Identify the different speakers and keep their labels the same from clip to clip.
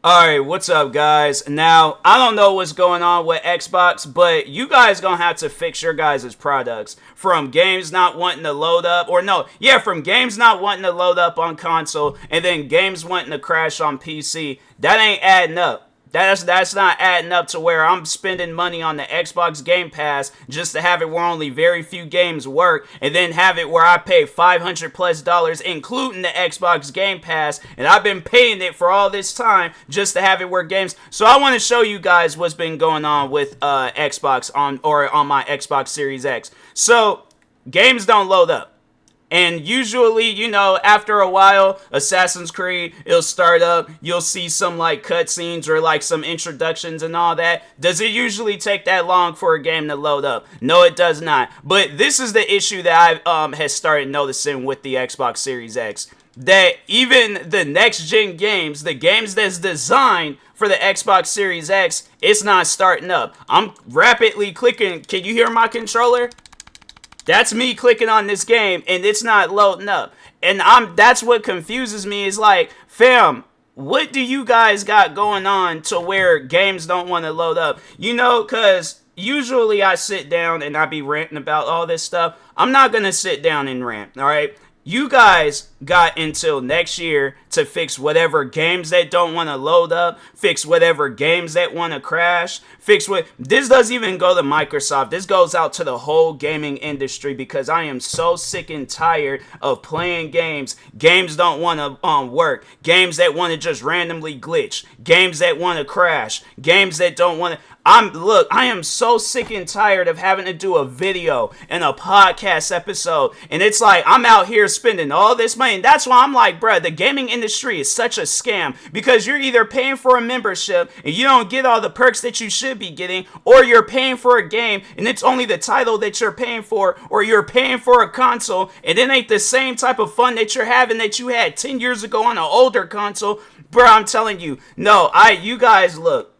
Speaker 1: Alright, what's up guys? Now, I don't know what's going on with Xbox, but you guys gonna have to fix your guys' products. From games not wanting to load up, from games not wanting to load up on console, and then games wanting to crash on PC. That ain't adding up. That's not adding up to where I'm spending money on the Xbox Game Pass just to have it where only very few games work, and then have it where I pay $500+ including the Xbox Game Pass, and I've been paying it for all this time just to have it where games. So I want to show you guys what's been going on with Xbox on my Xbox Series X. So games don't load up. And usually, after a while, Assassin's Creed, it'll start up. You'll see some cutscenes or some introductions and all that. Does it usually take that long for a game to load up? No, it does not. But this is the issue that I has started noticing with the Xbox Series X. That even the next-gen games, the games that's designed for the Xbox Series X, it's not starting up. I'm rapidly clicking. Can you hear my controller? That's me clicking on this game, and it's not loading up. And that's what confuses me is fam, what do you guys got going on to where games don't want to load up? Because usually I sit down and I be ranting about all this stuff. I'm not going to sit down and rant, all right? You guys got until next year to fix whatever games that don't want to load up, fix whatever games that want to crash, this doesn't even go to Microsoft. This goes out to the whole gaming industry because I am so sick and tired of playing games. Games don't want to work. Games that want to just randomly glitch. Games that want to crash. Games that don't want to... I am so sick and tired of having to do a video and a podcast episode, and it's I'm out here spending all this money, and that's why I'm bruh, the gaming industry is such a scam, because you're either paying for a membership, and you don't get all the perks that you should be getting, or you're paying for a game, and it's only the title that you're paying for, or you're paying for a console, and it ain't the same type of fun that you're having that you had 10 years ago on an older console. Bruh, I'm telling you, you guys, look,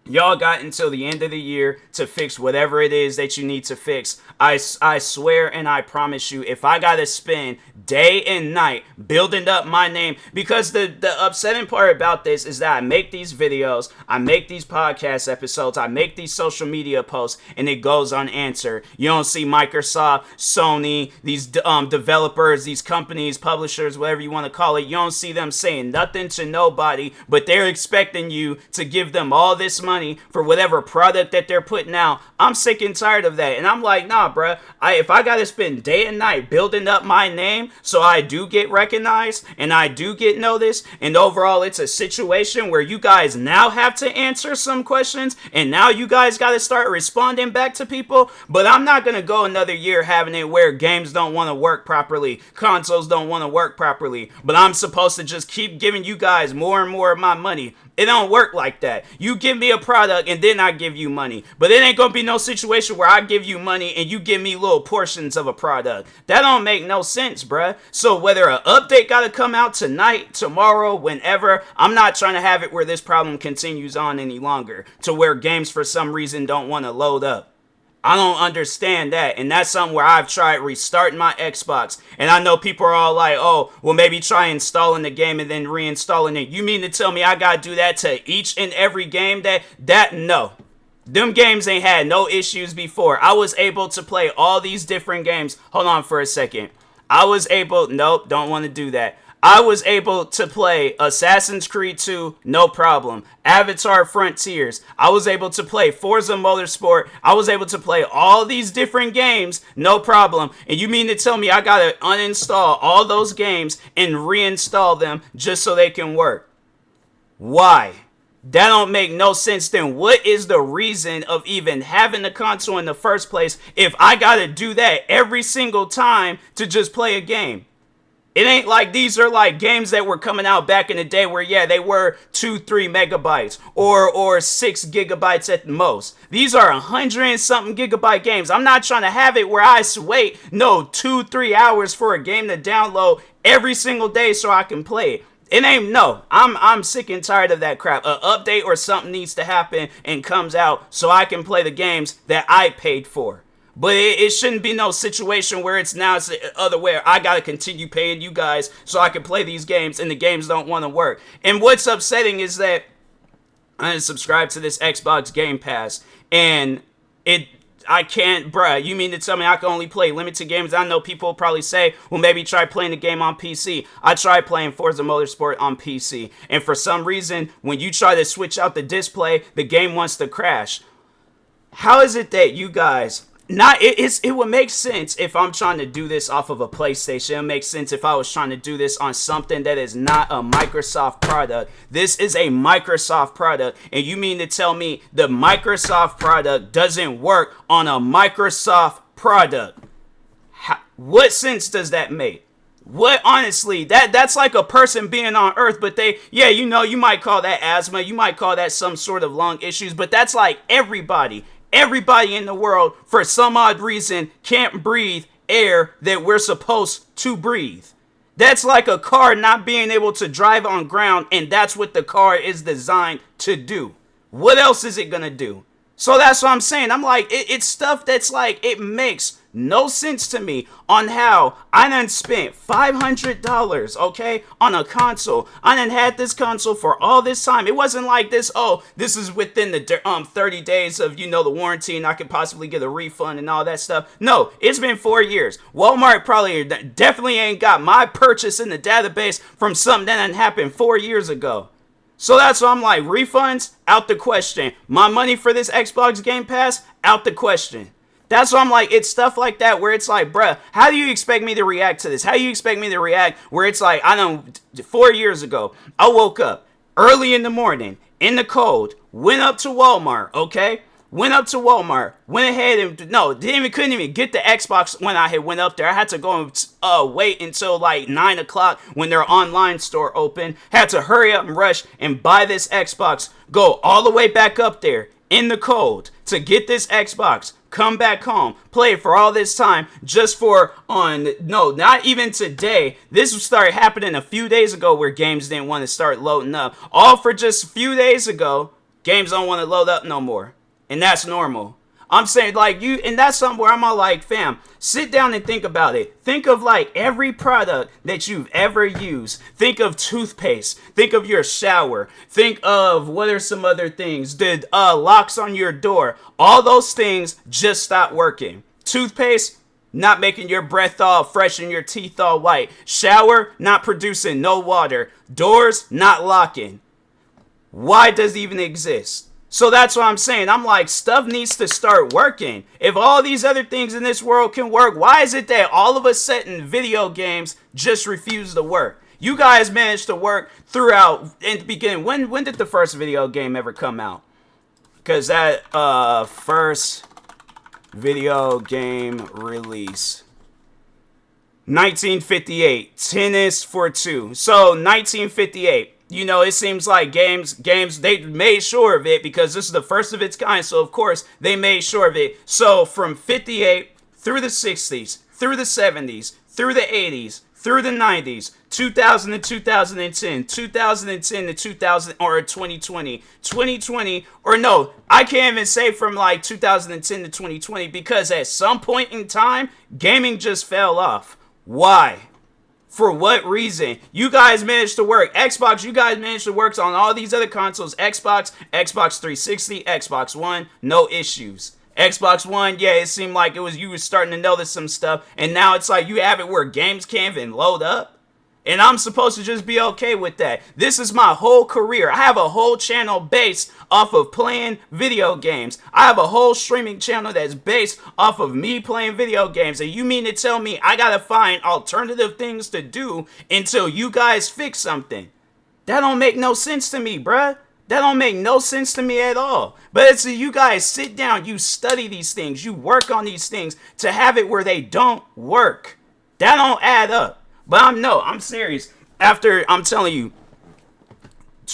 Speaker 1: y'all got until the end of the year to fix whatever it is that you need to fix. I swear and I promise you, if I gotta spend day and night building up my name, because the upsetting part about this is that I make these videos, I make these podcast episodes, I make these social media posts, and it goes unanswered. You don't see Microsoft, Sony, these developers, these companies, publishers, whatever you want to call it, you don't see them saying nothing to nobody, but they're expecting you to give them all this money for whatever product that they're putting out. I'm sick and tired of that, and I'm nah, bruh, if I gotta spend day and night building up my name so I do get recognized and I do get noticed, and overall it's a situation where you guys now have to answer some questions, and now you guys gotta start responding back to people, but I'm not gonna go another year having it where games don't want to work properly, consoles don't want to work properly, but I'm supposed to just keep giving you guys more and more of my money. It don't work like that. You give me a product and then I give you money. But it ain't gonna be no situation where I give you money and you give me little portions of a product. That don't make no sense, bruh. So whether an update gotta come out tonight, tomorrow, whenever, I'm not trying to have it where this problem continues on any longer, to where games for some reason don't want to load up. I don't understand that, and that's something where I've tried restarting my Xbox, and I know people are all oh, well, maybe try installing the game and then reinstalling it. You mean to tell me I gotta do that to each and every game no. Them games ain't had no issues before. I was able to play all these different games. Hold on for a second. Nope, don't want to do that. I was able to play Assassin's Creed 2, no problem. Avatar Frontiers. I was able to play Forza Motorsport. I was able to play all these different games, no problem. And you mean to tell me I gotta uninstall all those games and reinstall them just so they can work? Why? That don't make no sense. Then what is the reason of even having the console in the first place if I gotta do that every single time to just play a game? It ain't like these are games that were coming out back in the day where, yeah, they were 2-3 megabytes or 6 gigabytes at the most. These are 100 and something gigabyte games. I'm not trying to have it where I wait 2-3 hours for a game to download every single day so I can play it. It ain't, no, I'm sick and tired of that crap. An update or something needs to happen and comes out so I can play the games that I paid for. But it shouldn't be no situation where it's the other way. I gotta continue paying you guys so I can play these games, and the games don't want to work. And what's upsetting is that I subscribe to this Xbox Game Pass, and I can't, bruh, you mean to tell me I can only play limited games? I know people will probably say, well, maybe try playing the game on PC. I tried playing Forza Motorsport on PC, and for some reason, when you try to switch out the display, the game wants to crash. How is it that you guys... It would make sense if I'm trying to do this off of a PlayStation. It would make sense if I was trying to do this on something that is not a Microsoft product. This is a Microsoft product, and you mean to tell me the Microsoft product doesn't work on a Microsoft product? What sense does that make? What, honestly, that's like a person being on Earth, but you might call that asthma, you might call that some sort of lung issues, but that's like everybody in the world, for some odd reason, can't breathe air that we're supposed to breathe. That's like a car not being able to drive on ground, and that's what the car is designed to do. What else is it gonna do? So that's what I'm saying. I'm like, it's stuff that's like, it makes no sense to me on how I done spent $500, okay, on a console. I done had this console for all this time. It wasn't like this is within the 30 days of, the warranty and I could possibly get a refund and all that stuff. No, it's been 4 years. Walmart probably definitely ain't got my purchase in the database from something that done happened 4 years ago. So that's why I'm like, refunds, out the question. My money for this Xbox Game Pass, out the question. That's why I'm like, it's stuff like that where it's like, bruh, how do you expect me to react to this? How do you expect me to react where it's like, 4 years ago, I woke up early in the morning, in the cold, went up to Walmart, okay? Went up to Walmart, went ahead and, couldn't even get the Xbox when I had went up there. I had to go and wait until like 9 o'clock when their online store opened. Had to hurry up and rush and buy this Xbox. Go all the way back up there in the cold to get this Xbox. Come back home, play it for all this time just for not even today. This started happening a few days ago where games didn't want to start loading up. All for just a few days ago, games don't want to load up no more. And that's normal. I'm saying, and that's something where I'm all like, fam, sit down and think about it. Think of, every product that you've ever used. Think of toothpaste. Think of your shower. Think of, what are some other things? The locks on your door. All those things just stopped working. Toothpaste, not making your breath all fresh and your teeth all white. Shower, not producing no water. Doors, not locking. Why does it even exist? So that's what I'm saying. I'm like, stuff needs to start working. If all these other things in this world can work, why is it that all of a sudden video games just refuse to work? You guys managed to work throughout in the beginning. When did the first video game ever come out? Because that first video game release, 1958, Tennis for Two. So 1958. It seems like games, they made sure of it because this is the first of its kind. So, of course, they made sure of it. So, from 58 through the 60s, through the 70s, through the 80s, through the 90s, 2000 to 2010, 2010 to 2000, or 2020, or no, I can't even say from 2010 to 2020 because at some point in time, gaming just fell off. Why? For what reason? You guys managed to work. Xbox, you guys managed to work on all these other consoles. Xbox 360, Xbox One, no issues. Xbox One, it seemed like you were starting to notice some stuff. And now it's like you have it where games can't even load up. And I'm supposed to just be okay with that. This is my whole career. I have a whole channel based off of playing video games. I have a whole streaming channel that's based off of me playing video games. And you mean to tell me I gotta find alternative things to do until you guys fix something? That don't make no sense to me, bruh. That don't make no sense to me at all. But it's you guys sit down, you study these things, you work on these things to have it where they don't work. That don't add up. But I'm serious. After, I'm telling you,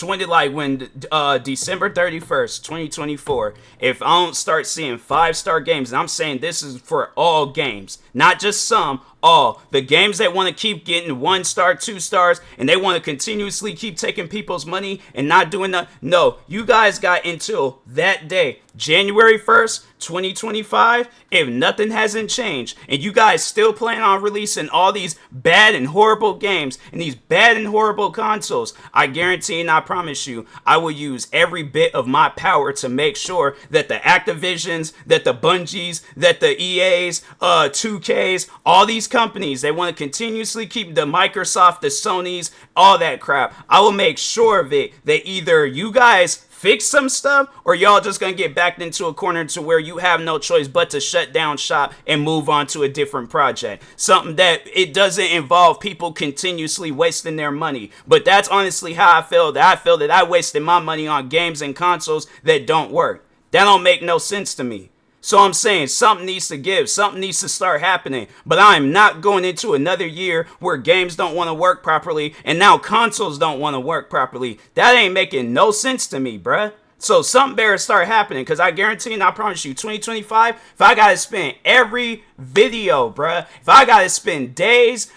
Speaker 1: when December 31st, 2024, if I don't start seeing 5-star games, and I'm saying this is for all games, not just some, all. The games that want to keep getting 1-star, 2 stars, and they want to continuously keep taking people's money and not doing that. No, you guys got until that day, January 1st, 2025, if nothing hasn't changed and you guys still plan on releasing all these bad and horrible games and these bad and horrible consoles, I guarantee and I promise you, I will use every bit of my power to make sure that the Activisions, that the Bungies, that the EAs, 2Ks, all these companies, they want to continuously keep the Microsoft, the Sonys, all that crap. I will make sure of it that either you guys fix some stuff or y'all just gonna get backed into a corner to where you have no choice but to shut down shop and move on to a different project. Something that it doesn't involve people continuously wasting their money. But that's honestly how I feel. That I wasted my money on games and consoles that don't work. That don't make no sense to me. So I'm saying something needs to give. Something needs to start happening. But I'm not going into another year where games don't want to work properly and now consoles don't want to work properly. That ain't making no sense to me, bruh. So something better start happening, because I guarantee and I promise you, 2025, if I got to spend every video, bruh, if I got to spend days,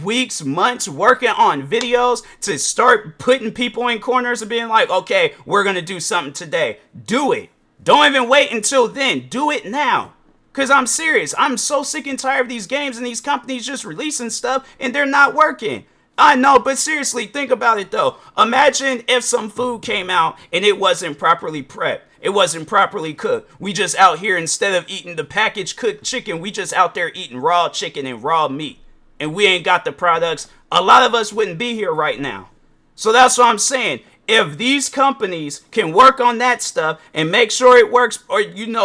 Speaker 1: weeks, months working on videos to start putting people in corners and being like, okay, we're going to do something today. Do it. Don't even wait until then. Do it now. Because I'm serious. I'm so sick and tired of these games and these companies just releasing stuff and they're not working. I know, but seriously, think about it though. Imagine if some food came out and it wasn't properly prepped. It wasn't properly cooked. We just out here, instead of eating the packaged cooked chicken, we just out there eating raw chicken and raw meat. And we ain't got the products. A lot of us wouldn't be here right now. So that's what I'm saying. If these companies can work on that stuff and make sure it works, or,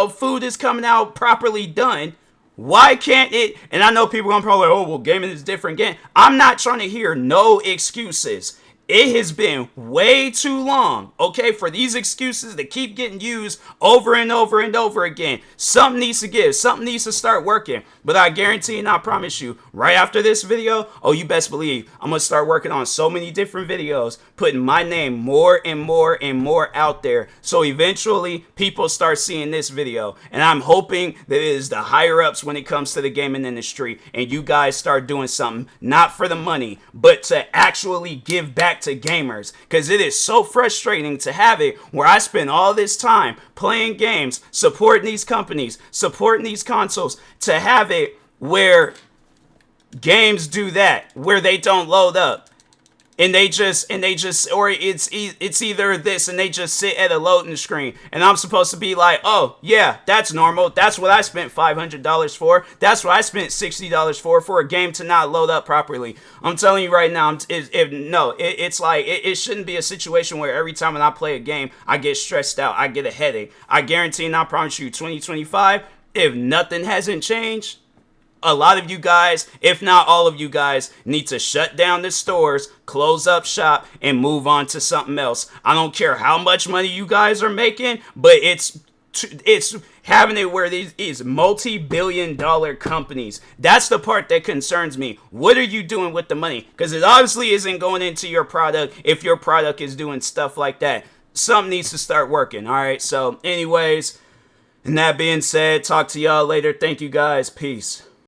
Speaker 1: food is coming out properly done, why can't it? And I know people are going to probably, oh, well, gaming is different game. I'm not trying to hear no excuses. It has been way too long, okay, for these excuses to keep getting used over and over and over again. Something needs to give. Something needs to start working. But I guarantee and I promise you, right after this video, oh, you best believe I'm going to start working on so many different videos, putting my name more and more and more out there. So eventually, people start seeing this video. And I'm hoping that it is the higher-ups when it comes to the gaming industry. And you guys start doing something, not for the money, but to actually give back to gamers, because it is so frustrating to have it where I spend all this time playing games, supporting these companies, supporting these consoles, to have it where games do that, where they don't load up. And they just, or it's either this and they just sit at a loading screen. And I'm supposed to be like, oh, yeah, that's normal. That's what I spent $500 for. That's what I spent $60 for a game to not load up properly. I'm telling you right now, it's like, it shouldn't be a situation where every time when I play a game, I get stressed out. I get a headache. I guarantee and I promise you, 2025, if nothing hasn't changed, a lot of you guys, if not all of you guys, need to shut down the stores, close up shop, and move on to something else. I don't care how much money you guys are making, but it's having it where these multi-billion-dollar companies. That's the part that concerns me. What are you doing with the money? Because it obviously isn't going into your product if your product is doing stuff like that. Something needs to start working, all right? So anyways, and that being said, talk to y'all later. Thank you guys. Peace.